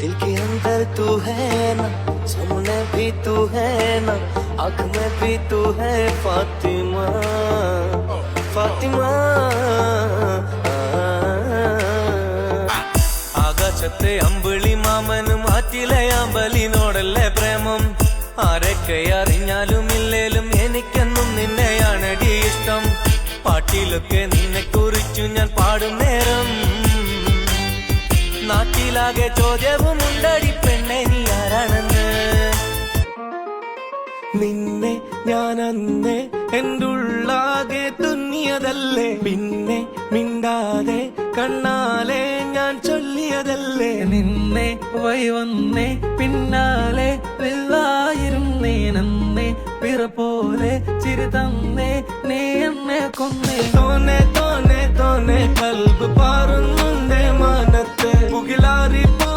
दिल के अंदर तू है ना, सामने भी तू है ना, आँख में भी तू है फातिमा, फातिमा। ആകാശത്തെ അമ്പിളി മാമനും ആറ്റിലെ അമ്പലിനോടല്ലേ പ്രേമം. ആരൊക്കെ അറിഞ്ഞാലും ഇല്ലേലും എനിക്കെന്നും നിന്നെയാണടി ഇഷ്ടം. പാട്ടിലൊക്കെ നിന്നെ കുറിച്ചു ഞാൻ പാടും നേരം നാട്ടിലാകെ ചോദ്യവും ഉണ്ടടി പെണ്ണെ നീ ആരാണെന്ന്. നിന്നെ ഞാൻ അന്നേ എൻ്റെ ഉള്ളാകെ തുന്നിയതല്ലേ, പിന്നെ മിണ്ടാതെ കണ്ണാലെ ഞാൻ ചൊല്ലിയതല്ലേ. നിന്നെ വന്നേ പിന്നാലെ വെള്ളായിരുന്നേ നന്നേ പിറ പോലെ ചിരി തന്നേ നീ എന്നെ കൊന്നേ. തോനെ തോനെ തോനെ കൽബ് പാറുന്നു